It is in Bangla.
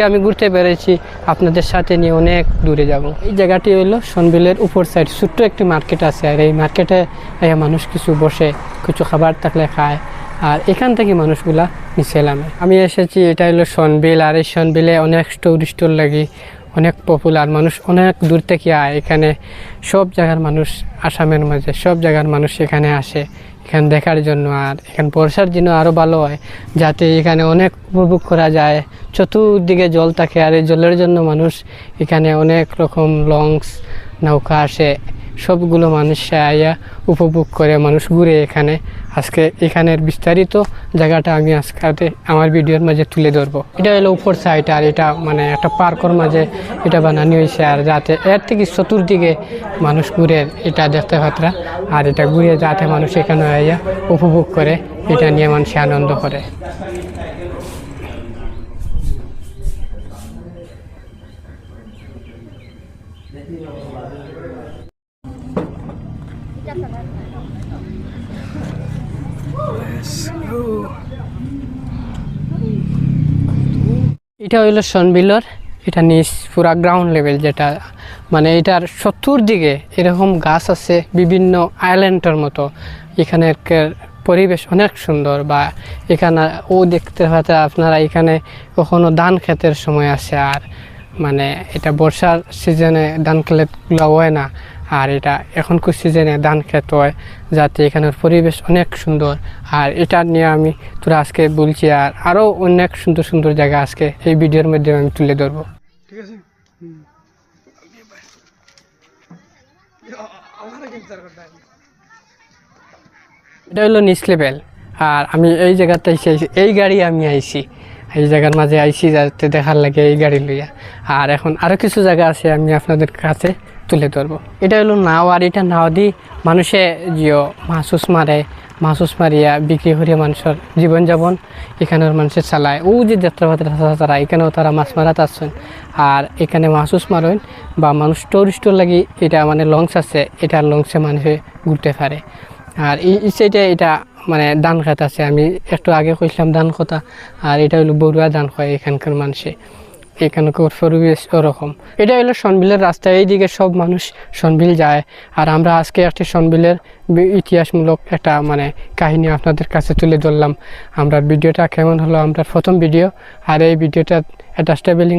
আমি ঘুরতে পেরেছি, আপনাদের সাথে নিয়ে অনেক দূরে যাব। এই জায়গাটি হলো সনবিলের উপর সাইড, ছোট্ট একটি মার্কেট আছে। আর এই মার্কেটে মানুষ কিছু বসে, কিছু খাবার থাকলে খায়, আর এখান থেকে মানুষগুলা নিচে নামে। আমি এসেছি, এটা হলো সনবিল। আর এই সনবিলে অনেক টুরিস্টর লাগি অনেক পপুলার, মানুষ অনেক দূর থেকে আয় এখানে। সব জায়গার মানুষ, আসামের মাঝে সব জায়গার মানুষ এখানে আসে এখানে দেখার জন্য। আর এখানে বর্ষার জন্য আরও ভালো হয়, যাতে এখানে অনেক উপভোগ করা যায়। চতুর্দিকে জল থাকে, আর এই জলের জন্য মানুষ এখানে অনেক রকম লঞ্চ, নৌকা আসে, সবগুলো মানুষ আইয়া উপভোগ করে, মানুষ ঘুরে এখানে। আজকে এখানের বিস্তারিত জায়গাটা আমি আজকে আমার ভিডিওর মাঝে তুলে ধরবো। এটা হলো উপর সাইড, আর এটা মানে একটা পার্কের মাঝে এটা বানানো হয়েছে, আর যাতে এর থেকে চতুর্দিকে মানুষ ঘুরে এটা দেখতে পাত্রা। আর এটা ঘুরে যাতে মানুষ এখানে আইয়া উপভোগ করে, এটা নিয়ে মানুষ আনন্দ করে। এটা হইল সনবিলর, এটা নিচ পুরা গ্রাউন্ড লেভেল, যেটা মানে এটার চতুর্দিকে এরকম গাছ আছে বিভিন্ন আইল্যান্ডের মতো। এখানের পরিবেশ অনেক সুন্দর। বা এখানে দেখতে পাতে আপনারা, এখানে কখনো ধান ক্ষেতের সময় আসে, আর মানে এটা বর্ষার সিজনে ধান ক্ষেতগুলো হয় না, আর এটা এখনকার সিজনে ধান ক্ষেত হয়, যাতে এখানের পরিবেশ অনেক সুন্দর। আর এটা নিয়ে আমি তোরা আজকে বলছি, আর আরও অনেক সুন্দর সুন্দর জায়গা আজকে এই ভিডিওর মধ্যে আমি তুলে ধরবো। ঠিক আছে, এটা হলো নিচ লেভেল। আর আমি এই জায়গাতে আইসি, এই গাড়ি আমি আইসি, এই জায়গার মাঝে আইসি যাতে দেখার লাগে এই গাড়ি লইয়া। আর এখন আরও কিছু জায়গা আছে, আমি আপনাদের কাছে তুলে ধরবো। এটা হলো নাও, আর এটা নাও দিয়ে মানুষে জিও মাছুস মারে, মাছুস মারিয়া বিক্রি করিয়া মানুষের জীবনযাপন এখানের মানুষের চালায়। ও যে যাত্রাপাত্রা তারা এখানেও তারা মাছ মারাতে আসছেন, আর এখানে মাছুস মারেন বা মানুষ টুরিস্টর লাগি এটা মানে লঞ্চ আছে, এটা লঞ্চে মানুষে ঘুরতে পারে। আর এই সাইডে এটা মানে ধান খেত আছে, আমি একটু আগে কইছিলাম ধান কথা। আর এটা হলো বড়ুয়া ধান হয় এখানকার মানুষে, এখানকার পরিবেশ ওরকম। এটা হলো সনবিলের রাস্তা, এইদিকে সব মানুষ সনবিল যায়। আর আমরা আজকে একটি সনবিলের ইতিহাসমূলক একটা মানে কাহিনী আপনাদের কাছে তুলে ধরলাম। আমরা ভিডিওটা কেমন হলো, আমরা প্রথম ভিডিও। আর এই ভিডিওটা একটা স্টেবলিং